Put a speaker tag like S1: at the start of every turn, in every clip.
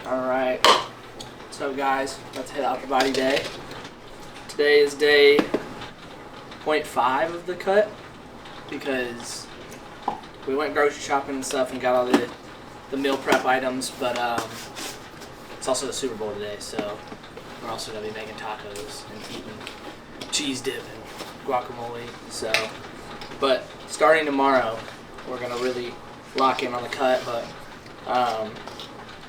S1: Alright, what's up guys? Let's hit upper body day. Today is day 0.5 of the cut because we went grocery shopping and stuff and got all the meal prep items, but it's also the Super Bowl today, so we're also going to be making tacos and eating cheese dip and guacamole. So, but starting tomorrow, we're going to really lock in on the cut, but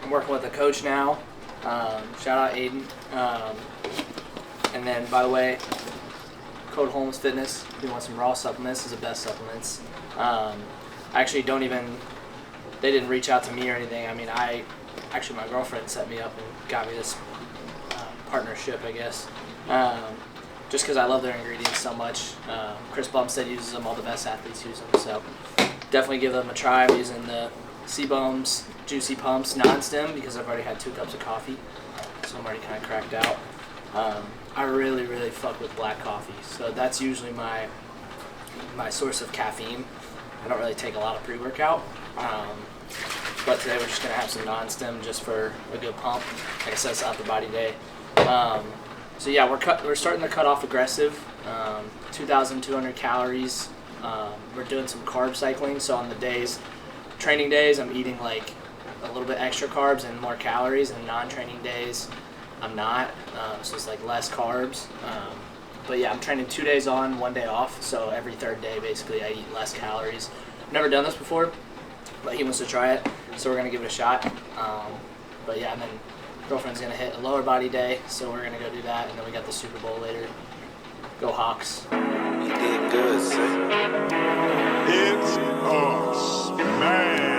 S1: I'm working with a coach now. Shout out Aiden. And then, by the way, code Holmes Fitness. If you want some raw supplements, is the best supplements. Actually, they didn't reach out to me or anything. I mean, my girlfriend set me up and got me this partnership, I guess. Just because I love their ingredients so much. Chris Bumstead uses them. All the best athletes use them. So definitely give them a try. I'm using the C-Bums Juicy Pumps non-stim because I've already had 2 cups of coffee, so I'm already kind of cracked out. I really fuck with black coffee, so that's usually my source of caffeine. I don't really take a lot of pre-workout, but today we're just gonna have some non-stim just for a good pump. Like I said, it's upper body day. So yeah, we're starting to cut off aggressive. 2,200 calories. We're doing some carb cycling, so on the training days, I'm eating like a little bit extra carbs and more calories, and non-training days, I'm not. So it's like less carbs. But yeah, I'm training 2 days on, 1 day off. So every third day, basically, I eat less calories. I've never done this before, but he wants to try it, so we're gonna give it a shot. But yeah, and then girlfriend's gonna hit a lower body day, so we're gonna go do that, and then we got the Super Bowl later. Go Hawks.
S2: You did good, sir.
S3: It's a smash.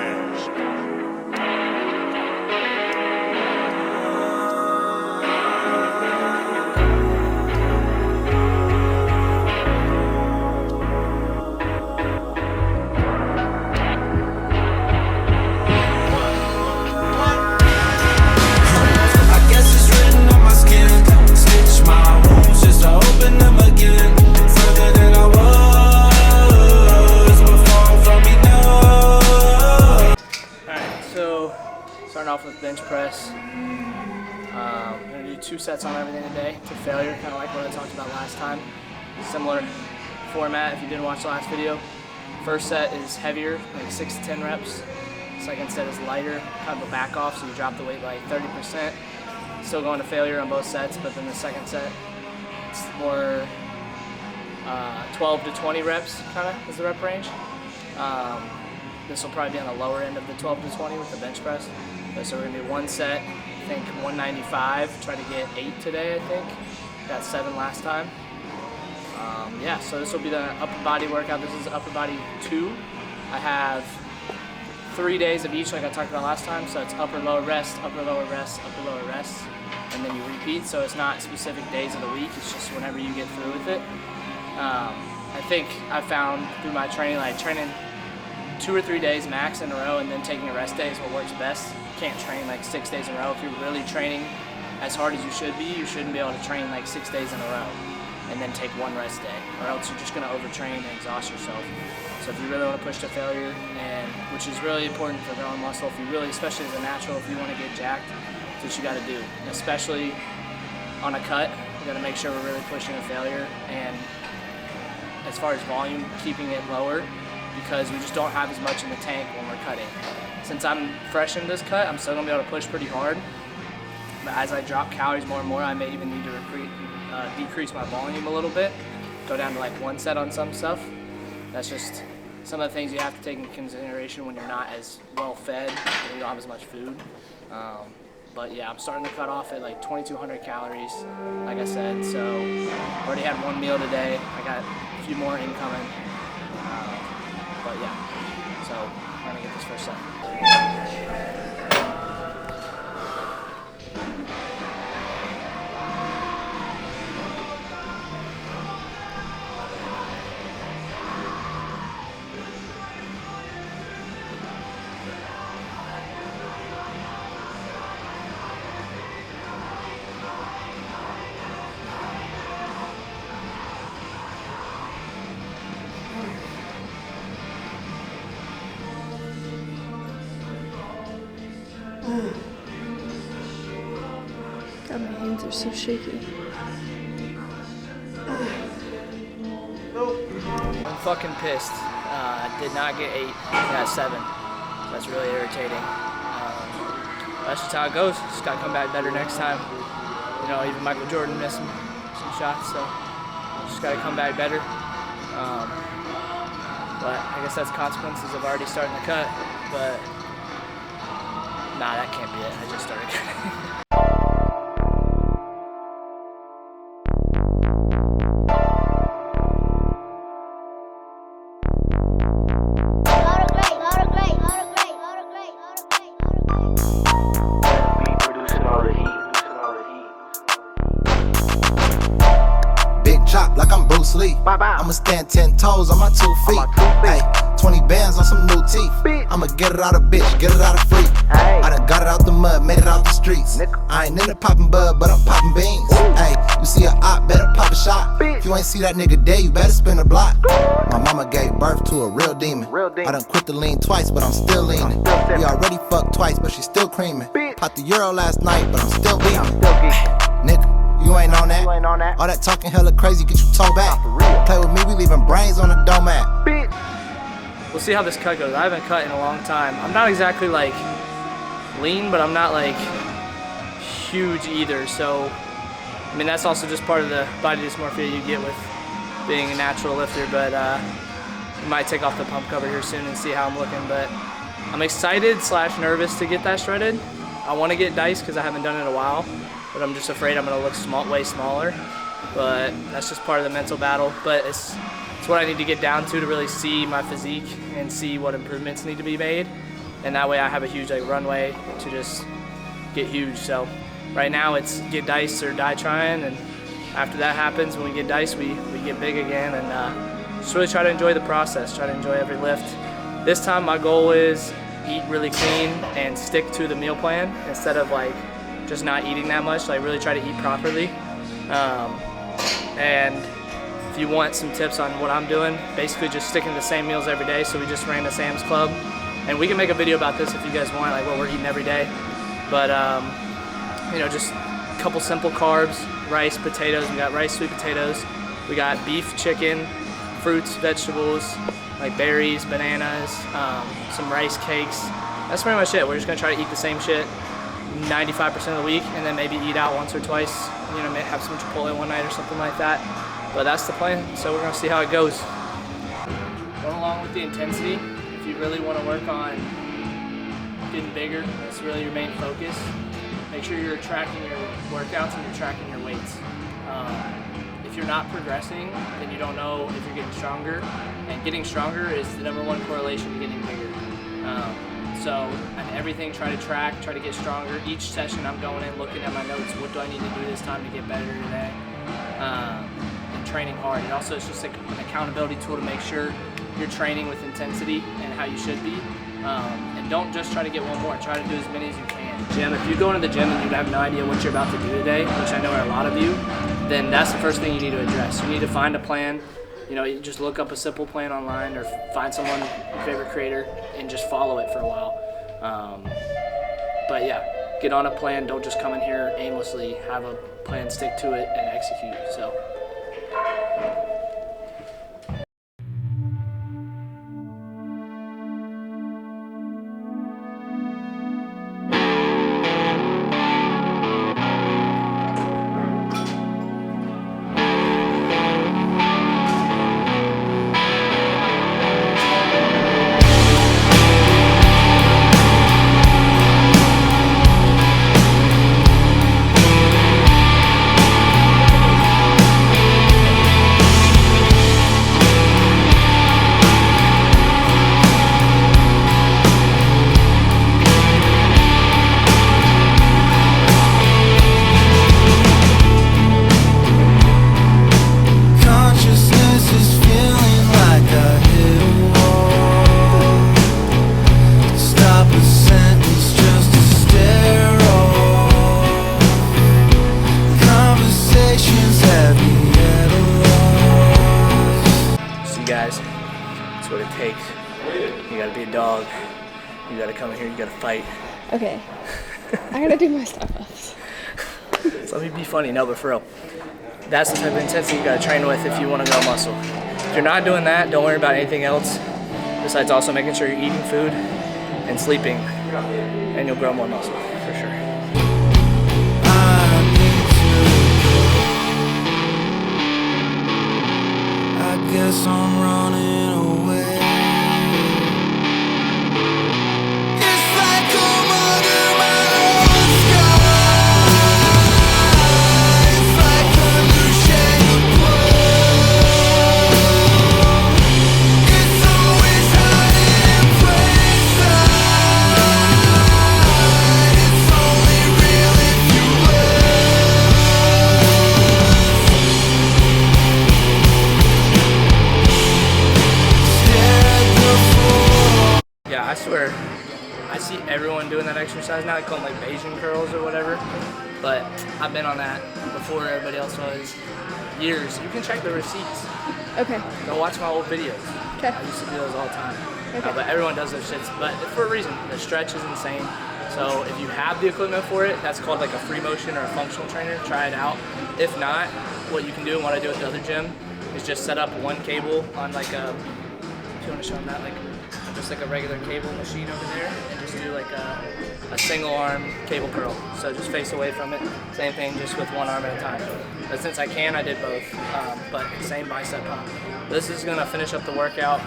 S1: Starting off with bench press. I'm going to do 2 sets on everything today to failure, kind of like what I talked about last time. Similar format if you didn't watch the last video. First set is heavier, like 6 to 10 reps. Second set is lighter, kind of a back off, so you drop the weight by 30%. Still going to failure on both sets, but then the second set, it's more 12 to 20 reps, kind of, is the rep range. This will probably be on the lower end of the 12 to 20 with the bench press. So we're going to do 1 set, I think 195, try to get 8 today, I think. Got 7 last time. Yeah, so this will be the upper body workout. This is upper body 2. I have 3 days of each like I talked about last time. So it's upper lower rest, upper lower rest, upper lower rest. And then you repeat, so it's not specific days of the week, it's just whenever you get through with it. I think I found through my training, like training 2 or 3 days max in a row and then taking a rest day is what works best. You can't train like 6 days in a row. If you're really training as hard as you should be, you shouldn't be able to train like 6 days in a row and then take 1 rest day, or else you're just going to overtrain and exhaust yourself. So if you really want to push to failure, and which is really important for growing muscle, if you really, especially as a natural, if you want to get jacked, that's what you got to do. Especially on a cut, you got to make sure we're really pushing to failure, and as far as volume, keeping it lower, because we just don't have as much in the tank when we're cutting. Since I'm fresh in this cut, I'm still gonna be able to push pretty hard. But as I drop calories more and more, I may even need to decrease my volume a little bit, go down to like 1 set on some stuff. That's just some of the things you have to take into consideration when you're not as well fed and you don't have as much food. But yeah, I'm starting to cut off at like 2,200 calories, like I said. So already had 1 meal today. I got a few more incoming. But yeah, so I'm gonna get this first set.
S4: God, my hands are so shaky.
S1: I'm fucking pissed. Did not get 8, got 7. That's really irritating. That's just how it goes. Just gotta come back better next time. You know, even Michael Jordan missed some shots, so just gotta come back better. But I guess that's consequences of already starting to cut. But nah, that can't be it. I just started cutting.
S5: Chop like I'm Bruce Lee. I'ma stand 10 toes on my 2 feet. Hey, 20 bands on some new teeth. I'ma get it out of bitch, get it out of free. I done got it out the mud, made it out the streets. I ain't into popping bud, but I'm popping beans. Hey, you see a op, better pop a shot. If you ain't see that nigga dead, you better spin a block. My mama gave birth to a real demon. I done quit the lean twice, but I'm still leaning. We already fucked twice, but she still creaming. Popped the Euro last night, but I'm still beaming. Nigga, you ain't on that. All that talking hella crazy, get your toe back. Play with me, we leaving brains on the domat.
S1: We'll see how this cut goes. I haven't cut in a long time. I'm not exactly like lean, but I'm not like huge either. So, I mean, that's also just part of the body dysmorphia you get with being a natural lifter. But I might take off the pump cover here soon and see how I'm looking. But I'm excited / nervous to get that shredded. I want to get diced because I haven't done it in a while. But I'm just afraid I'm gonna look way smaller. But that's just part of the mental battle. But it's what I need to get down to really see my physique and see what improvements need to be made. And that way I have a huge runway to just get huge. So right now it's get diced or die trying. And after that happens, when we get diced, we get big again. And just really try to enjoy the process, try to enjoy every lift. This time my goal is eat really clean and stick to the meal plan instead of like just not eating that much. Like really try to eat properly. And if you want some tips on what I'm doing, basically just sticking to the same meals every day. So we just ran to Sam's Club, and we can make a video about this if you guys want, like what we're eating every day. But you know, just a couple simple carbs, rice, potatoes. We got rice, sweet potatoes. We got beef, chicken, fruits, vegetables, like berries, bananas, some rice cakes. That's pretty much it. We're just gonna try to eat the same shit 95% of the week, and then maybe eat out once or twice, you know, have some Chipotle one night or something like that. But that's the plan, so we're gonna see how it goes. Going along with the intensity, if you really wanna work on getting bigger, that's really your main focus. Make sure you're tracking your workouts and you're tracking your weights. If you're not progressing, then you don't know if you're getting stronger, and getting stronger is the #1 correlation to getting bigger. So on everything, try to track, try to get stronger. Each session I'm going in, looking at my notes, what do I need to do this time to get better today? And training hard. And also it's just like an accountability tool to make sure you're training with intensity and how you should be. And don't just try to get one more, try to do as many as you can. Gym, if you go into the gym and you have no idea what you're about to do today, which I know are a lot of you, then that's the first thing you need to address. You need to find a plan. You know, you just look up a simple plan online or find someone, your favorite creator, and just follow it for a while. But yeah, get on a plan. Don't just come in here aimlessly. Have a plan, stick to it, and execute. So. What it takes. You gotta be a dog. You gotta come in here, you gotta fight.
S4: Okay. I gotta do my stuff.
S1: So let me be funny, no, but for real. That's the type of intensity you gotta train with if you wanna grow muscle. If you're not doing that, don't worry about anything else besides also making sure you're eating food and sleeping, and you'll grow more muscle, for sure.
S4: I guess I'm running away. It's like I'm under my own sky. It's like a new shade of blue. It's always hiding in plain sight. It's only real if you
S1: Yeah, I swear, I see everyone doing that exercise now. They call them like Bayesian curls or whatever. But I've been on that before everybody else was. Years. You can check the receipts.
S6: Okay.
S1: Go watch my old videos.
S6: Okay.
S1: I used to do those all the time.
S6: Okay.
S1: But everyone does those shits. But for a reason. The stretch is insane. So if you have the equipment for it, that's called like a free motion or a functional trainer. Try it out. If not, what you can do and what I do at the other gym is just set up one cable on like a, if you want to show them that, like just like a regular cable machine over there, and just do like a single arm cable curl. So just face away from it. Same thing, just with one arm at a time. But since I can, I did both. But same bicep pump. This is gonna finish up the workout.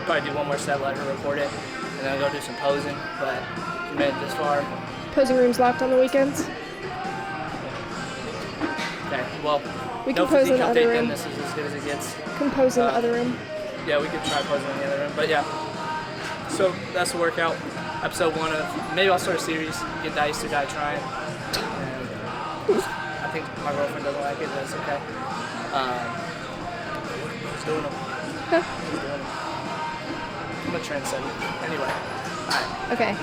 S1: Probably do one more set, let her record it, and then go do some posing. But if you made it this far,
S6: Posing room's locked on the weekends.
S1: okay. Well,
S6: We
S1: no
S6: can pose in
S1: physique
S6: the other
S1: update then.
S6: room.
S1: This is as good as it gets.
S6: Can pose in the other room.
S1: Yeah, we could try posing in the other room, but yeah. So that's the workout. Episode 1 of, maybe I'll start a series, get diced or die trying. And I think my girlfriend doesn't like it, but it's okay. Just doing them. Just doing them. I'm a trendsetter. Anyway, alright.
S6: Okay.